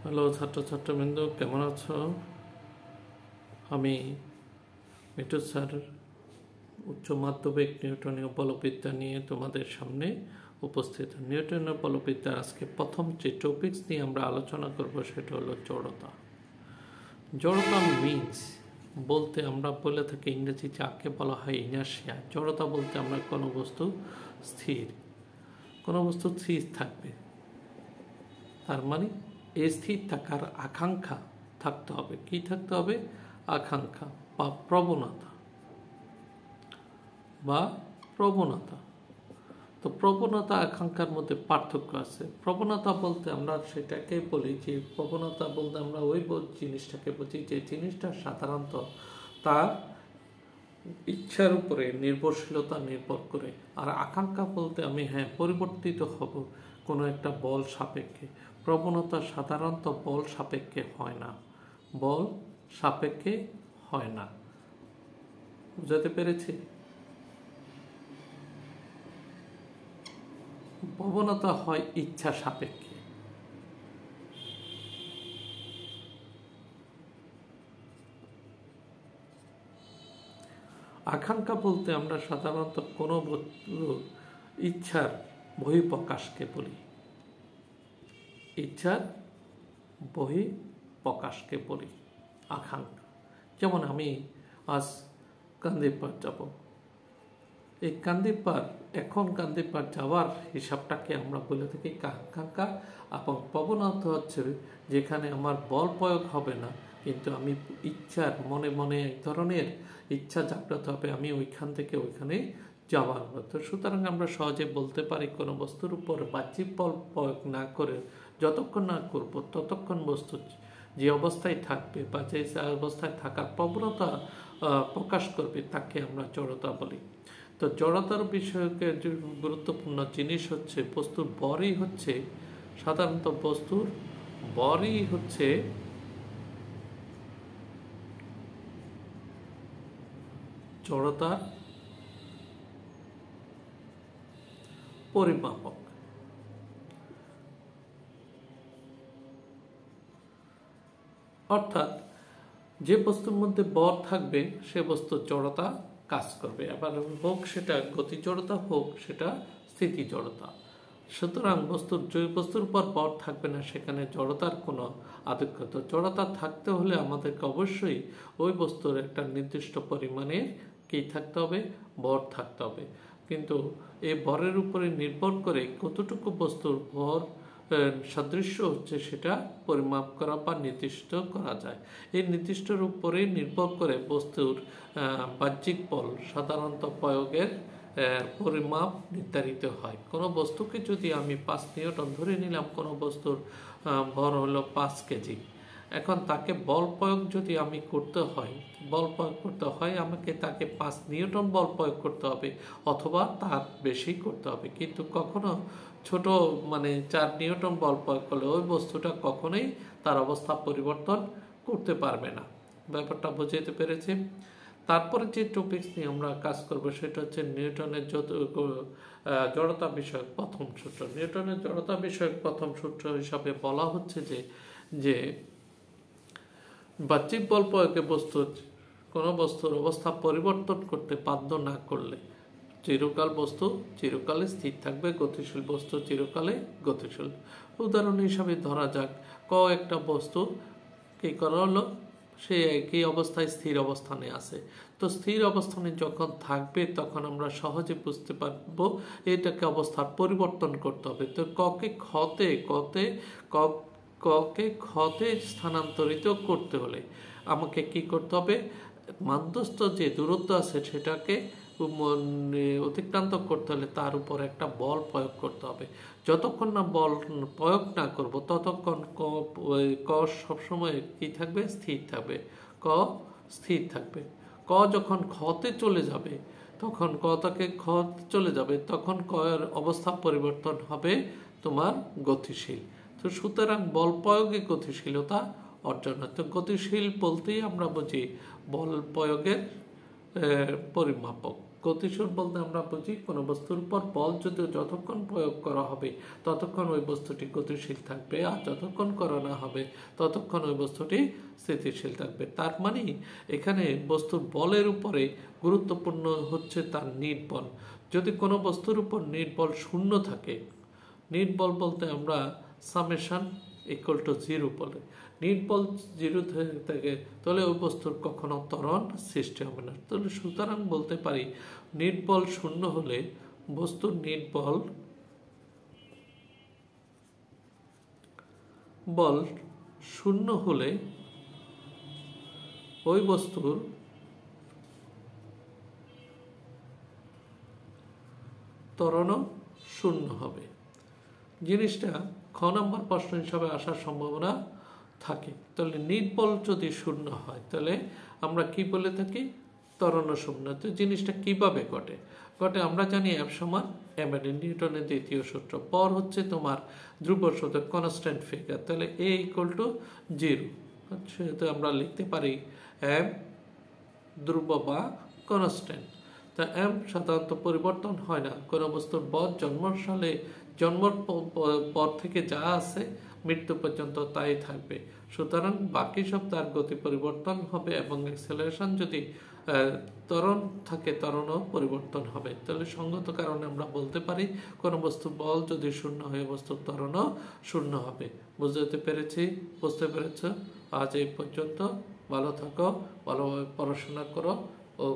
Hello ছাত্রছাত্রবৃন্দ, কেমন আছো? আমি মিঠু স্যার উচ্চ মাধ্যমিক নিউটনীয় বলবিদ্যা নিয়ে তোমাদের সামনে উপস্থিত। নিউটনীয় বলবিদ্যার আজকে প্রথম যে টপিকস নিয়ে আমরা আলোচনা করব সেটা হলো জড়তা। জড়তা মিনস বলতে আমরা বলে থাকি ইংরেজি যাকে বলা হয় ইনার্শিয়া। জড়তা বলতে আমরা কোনো বস্তু স্থির থাকবে, তার মানে এই স্থির থাকার আকাঙ্ক্ষা থাকতে হবে। কি থাকতে হবে? আকাঙ্ক্ষা বা প্রবণতা। তো প্রবণতা আকাঙ্ক্ষার মধ্যে পার্থক্য আছে। প্রবণতা বলতে আমরা সেটাকে বলি যে প্রবণতা বলতে আমরা ওই জিনিসটাকে বুঝি যে জিনিসটা সাধারণত তার ইচ্ছার উপরে নির্ভরশীলতা নির্ভর করে। আর আকাঙ্ক্ষা বলতে আমি পরিবর্তিত হব কোনো একটা বল সাপেক্ষে। প্রবণতা সাধারণত বল সাপেক্ষে হয় না। বুঝাতে পেরেছি? প্রবণতা হয় ইচ্ছা সাপেক্ষে। আকাঙ্ক্ষা বলতে আমরা সাধারণত কোনো ইচ্ছার বহিঃপ্রকাশকে বলি। আকাঙ্ক্ষা। যেমন আমি আজ কান্দিরপাড় যাব, এই কান্দিরপাড় যাওয়ার হিসাবটাকে আমরা বলে থাকি আকাঙ্ক্ষা। এবং প্রবণতা হচ্ছে যেখানে আমার বল প্রয়োগ হবে না, কিন্তু আমি ইচ্ছার মনে এক ধরনের ইচ্ছা জাগ্রত হবে, আমি ওইখান থেকে ওইখানে যাওয়ার মতো। সুতরাং আমরা সহজে বলতে পারি কোনো বস্তুর উপর বাহ্যিক বল প্রয়োগ না করে যতক্ষণ না করব ততক্ষণ বস্তু যে অবস্থায় থাকবে বা যে অবস্থায় থাকার প্রবণতা প্রকাশ করবে তাকে আমরা জড়তা বলি। তো জড়তার বিষয়কে যে গুরুত্বপূর্ণ জিনিস হচ্ছে বস্তুর বরই হচ্ছে, সাধারণত বস্তুর বরই হচ্ছে জড়তার পরিমাপক। অর্থাৎ যে বস্তুর মধ্যে বর থাকবে সে বস্তুর জড়তা কাজ করবে, আবার হোক সেটা গতি জড়তা হোক সেটা স্থিতি জড়তা। সুতরাং যে বস্তুর উপর বর থাকবে না সেখানে জড়তার কোনো আধিক্যত। জড়তা থাকতে হলে আমাদেরকে অবশ্যই ওই বস্তুর একটা নির্দিষ্ট পরিমাণের কি থাকতে হবে? বর থাকতে হবে। কিন্তু এই বরের উপরে নির্ভর করে কতটুকু বস্তুর ভর সাদৃশ্য হচ্ছে সেটা পরিমাপ করা বা নির্দিষ্ট করা যায়। এই নির্দিষ্টর উপরে নির্ভর করে বস্তুর বাহ্যিক বল সাধারণত প্রয়োগের পরিমাপ নির্ধারিত হয়। কোনো বস্তুকে যদি আমি 5 নিউটন ধরে নিলাম, কোনো বস্তুর ভর হলো 5 কেজি। এখন তাকে বল প্রয়োগ যদি আমি করতে হয় আমাকে তাকে 5 নিউটন বল প্রয়োগ করতে হবে অথবা তার বেশি করতে হবে। কিন্তু কখনো ছোট 4 নিউটন বল প্রয়োগ করলে ওই বস্তুটা কখনোই তার অবস্থা পরিবর্তন করতে পারবে না। ব্যাপারটা বুঝতে পেরেছি? তারপরে যে টপিকস নিয়ে আমরা কাজ করব সেটা হচ্ছে নিউটনের জড়তা বিষয়ক প্রথম সূত্র। নিউটনের জড়তা বিষয়ক প্রথম সূত্র হিসাবে বলা হচ্ছে যে বাহ্যিক বল প্রয়োগে কোনো বস্তুর অবস্থা পরিবর্তন করতে বাধ্য না করলে বস্তু চিরকালে স্থির থাকবে, গতিশীল বস্তু চিরকালে গতিশীল। উদাহরণ হিসাবে ধরা যাক একটা বস্তু কি করা হলো, সে একই অবস্থায় স্থির অবস্থানে আছে। তো স্থির অবস্থানে যখন থাকবে তখন আমরা সহজে বুঝতে পারবো এটাকে অবস্থার পরিবর্তন করতে হবে। তো ককে ক্ষতে স্থানান্তরিত করতে হলে আমাকে কি করতে হবে? মধ্যস্থ যে দূরত্ব আছে সেটাকে অতিক্রান্ত করতে হলে তার উপর একটা বল প্রয়োগ করতে হবে। যতক্ষণ না বল প্রয়োগ না করব ততক্ষণ ক সবসময় কি থাকবে? স্থির থাকবে। ক যখন ক্ষতে চলে যাবে তখন তখন কয়ের অবস্থা পরিবর্তন হবে তোমার গতিশীল। তো সুতরাং বল প্রয়োগে গতিশীলতা অর্জন হয়। তো গতিশীল বলতেই আমরা বুঝি বল প্রয়োগের পরিমাপক। গতিশীল বলতে আমরা বুঝি কোনো বস্তুর উপর বল যদি যতক্ষণ প্রয়োগ করা হবে ততক্ষণ ওই বস্তুটি গতিশীল থাকবে, আর যতক্ষণ করা না হবে ততক্ষণ ওই বস্তুটি স্থিতিশীল থাকবে। তার মানে এখানে বস্তুর বলের উপরে গুরুত্বপূর্ণ হচ্ছে তার নিট বল। যদি কোনো বস্তুর উপর নিট বল শূন্য থাকে, নিট বল বলতে আমরা সামেশন ইকুয়াল টু 0 বলে, নিট বল 0 থেকে তাহলে ওই বস্তুর কখনো ত্বরণ সৃষ্টি হবে না। তাহলে সুতরাং বলতে পারি নিট বল শূন্য হলে বস্তুর নিট বল শূন্য হলে ওই বস্তুর ত্বরণও শূন্য হবে। জিনিসটা খ নম্বর প্রশ্ন হিসাবে আসার সম্ভাবনা থাকে। তাহলে নিট বল যদি শূন্য হয় তাহলে আমরা কি বলে থাকি? ত্বরণ শূন্য। তো জিনিসটা কিভাবে ঘটে? আমরা জানি F সমান mA, নিউটনের দ্বিতীয় সূত্র। পর হচ্ছে তোমার ধ্রুব সূত্র, কনস্ট্যান্ট ফিগার। তাহলে A ইকুয়াল টু 0। তো আমরা লিখতে পারি m ধ্রুব বা কনস্ট্যান্ট। তা m সাধারণত পরিবর্তন হয় না। কোনো বস্তুর বল জন্মর পর থেকে যা আছে মৃত্যু পর্যন্ত তাই থাকবে। সুতরাং বাকি সব তার গতি পরিবর্তন হবে, এবং অ্যাক্সেলারেশন যদি ত্বরণ থাকে ত্বরণও পরিবর্তন হবে। তাহলে সঙ্গত কারণে আমরা বলতে পারি কোনো বস্তু বল যদি শূন্য হয় বস্তুর ত্বরণও শূন্য হবে। বুঝতে পেরেছ? আজ এই পর্যন্ত। ভালো থাকো, ভালোভাবে পড়াশোনা করো ও